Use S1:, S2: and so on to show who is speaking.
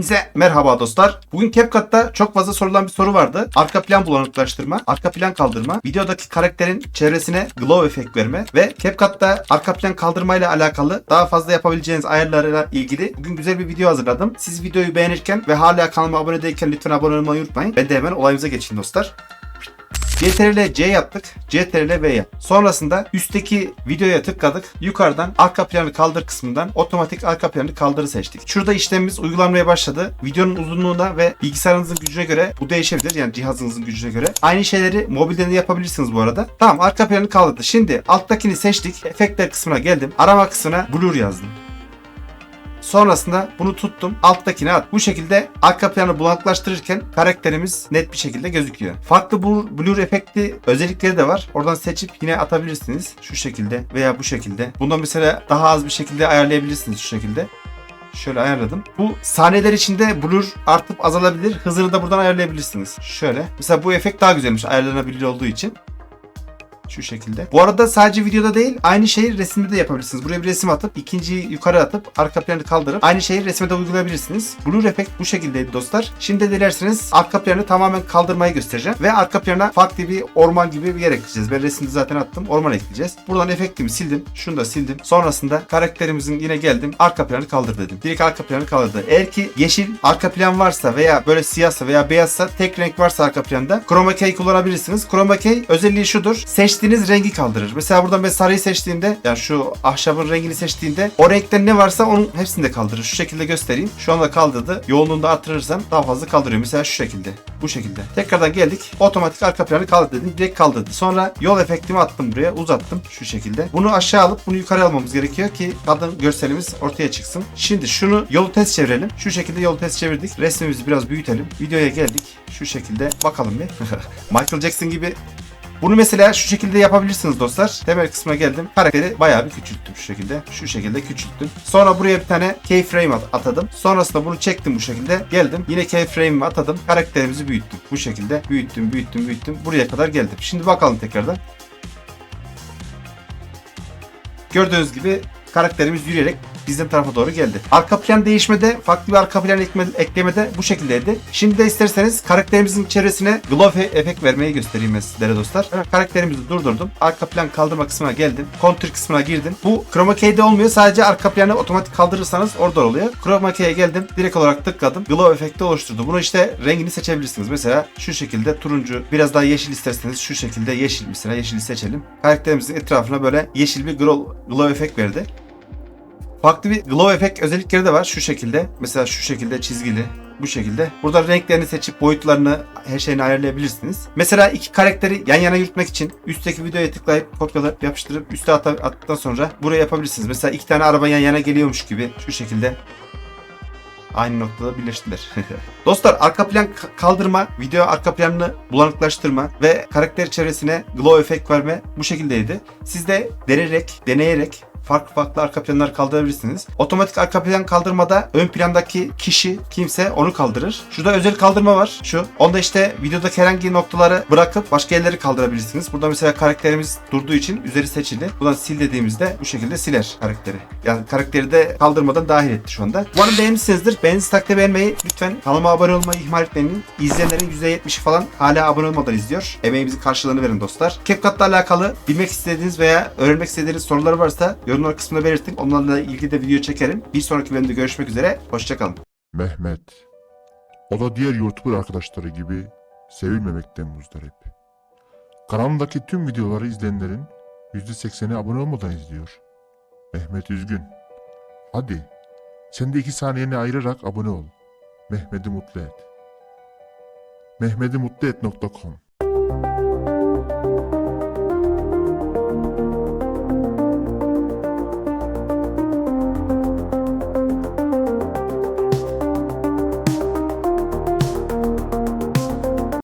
S1: Hepinize merhaba dostlar. Bugün CapCut'ta çok fazla sorulan bir soru vardı. Arka plan bulanıklaştırma, arka plan kaldırma, videodaki karakterin çevresine glow efekt verme ve CapCut'ta arka plan kaldırma ile alakalı daha fazla yapabileceğiniz ayarlarla ilgili bugün güzel bir video hazırladım. Siz videoyu beğenirken ve hala kanalıma abone değilken lütfen abone olmayı unutmayın. Ben de hemen olayımıza geçeyim dostlar. CTRL C yaptık. CTRL V yap. Sonrasında üstteki videoya tıkladık. Yukarıdan arka planı kaldır kısmından otomatik arka planı kaldırı seçtik. Şurada işlemimiz uygulanmaya başladı. Videonun uzunluğuna ve bilgisayarınızın gücüne göre bu değişebilir. Yani cihazınızın gücüne göre. Aynı şeyleri mobilden de yapabilirsiniz bu arada. Tamam, arka planı kaldırdı. Şimdi alttakini seçtik. Efektler kısmına geldim. Arama kısmına blur yazdım. Sonrasında bunu tuttum. Alttakine at. Bu şekilde arka planı bulanıklaştırırken karakterimiz net bir şekilde gözüküyor. Farklı blur efekti özellikleri de var. Oradan seçip yine atabilirsiniz. Şu şekilde veya bu şekilde. Bundan mesela daha az bir şekilde ayarlayabilirsiniz şu şekilde. Şöyle ayarladım. Bu sahneler içinde blur artıp azalabilir. Hızını da buradan ayarlayabilirsiniz. Şöyle. Mesela bu efekt daha güzelmiş ayarlanabilir olduğu için. Şu şekilde. Bu arada sadece videoda değil, aynı şeyi resimde de yapabilirsiniz. Buraya bir resim atıp, ikinciyi yukarı atıp, arka planı kaldırıp aynı şeyi resme de uygulayabilirsiniz. Blur efekt bu şekildeydi dostlar. Şimdi dilerseniz arka planı tamamen kaldırmayı göstereceğim. Ve arka plana farklı bir orman gibi bir yer ekleyeceğiz. Ben resimde zaten attım. Orman ekleyeceğiz. Buradan efektimi sildim. Şunu da sildim. Sonrasında karakterimizin yine geldim. Arka planı kaldır dedim. Direkt arka planı kaldırdı. Eğer ki yeşil arka plan varsa veya böyle siyahsa veya beyazsa, tek renk varsa arka planda Chroma Key kullanabilirsiniz. Chroma Key özelliği şudur. Seçtiğiniz rengi kaldırır. Mesela burada ben sarıyı seçtiğimde, yani şu ahşabın rengini seçtiğinde o renkten ne varsa onun hepsini de kaldırır. Şu şekilde göstereyim. Şu anda kaldırdı. Yoğunluğunu da artırırsam daha fazla kaldırıyor. Mesela şu şekilde. Bu şekilde. Tekrardan geldik. Otomatik arka planı kaldır dedim. Direkt kaldırdı. Sonra yol efektimi attım buraya. Uzattım. Şu şekilde. Bunu aşağı alıp bunu yukarı almamız gerekiyor ki kadın görselimiz ortaya çıksın. Şimdi şunu yolu ters çevirelim. Şu şekilde yolu ters çevirdik. Resmimizi biraz büyütelim. Videoya geldik. Şu şekilde. Bakalım bir. Michael Jackson gibi. Bunu mesela şu şekilde yapabilirsiniz dostlar. Temel kısmına geldim. Karakteri bayağı bir küçülttüm şu şekilde. Şu şekilde küçülttüm. Sonra buraya bir tane keyframe atadım. Sonrasında bunu çektim bu şekilde. Geldim. Yine keyframe'imi atadım. Karakterimizi büyüttüm. Bu şekilde büyüttüm. Buraya kadar geldim. Şimdi bakalım tekrardan. Gördüğünüz gibi karakterimiz yürüyerek bizim tarafa doğru geldi. Arka plan değişmede, farklı bir arka plan eklemede bu şekildeydi. Şimdi de isterseniz karakterimizin çevresine glow efekt vermeyi göstereyim sizlere dostlar. Ben karakterimizi durdurdum. Arka plan kaldırma kısmına geldim. Kontür kısmına girdim. Bu Chroma Key'de olmuyor. Sadece arka planı otomatik kaldırırsanız orada oluyor. Chroma Key'e geldim. Direkt olarak tıkladım. Glow efekti oluşturdu. Bunu işte rengini seçebilirsiniz. Mesela şu şekilde turuncu, biraz daha yeşil isterseniz şu şekilde yeşil, mesela yeşili seçelim. Karakterimizin etrafına böyle yeşil bir glow efekt verdi. Farklı bir glow efekt özellikleri de var. Şu şekilde. Mesela şu şekilde çizgili. Bu şekilde. Burada renklerini seçip boyutlarını, her şeyini ayarlayabilirsiniz. Mesela iki karakteri yan yana yürütmek için üstteki videoya tıklayıp kopyalayıp yapıştırıp üste attıktan sonra buraya yapabilirsiniz. Mesela iki tane araba yan yana geliyormuş gibi şu şekilde aynı noktada birleştiler. Dostlar, arka plan kaldırma, video arka planını bulanıklaştırma ve karakter çevresine glow efekt verme bu şekildeydi. Siz de deneyerek farklı arka planlar kaldırabilirsiniz. Otomatik arka plan kaldırmada ön plandaki kişi kimse onu kaldırır. Şurada özel kaldırma var. Şu. Onda işte videodaki herhangi noktaları bırakıp başka yerleri kaldırabilirsiniz. Burada mesela karakterimiz durduğu için üzeri seçili. Buradan sil dediğimizde bu şekilde siler karakteri. Yani karakteri de kaldırmadan dahil etti şu anda. Umarım beğenmişsinizdir. Beğendiyseniz takdir beğenmeyi, lütfen kanalıma abone olmayı ihmal etmeyin. İzleyenlerin %70'i falan hala abone olmadan izliyor. Emeğimizin karşılığını verin dostlar. CapCut'la alakalı bilmek istediğiniz veya öğrenmek istediğiniz sorular varsa yorumlar kısmında belirtin. Onlarla ilgili de video çekerim. Bir sonraki bölümde görüşmek üzere. Hoşçakalın.
S2: Mehmet, o da diğer YouTuber arkadaşları gibi sevilmemekten muzdarip. Kanalındaki tüm videoları izleyenlerin %80'i abone olmadan izliyor. Mehmet üzgün. Hadi, sen de 2 saniyeni ayırarak abone ol. Mehmet'i mutlu et. mehmetimutluet.com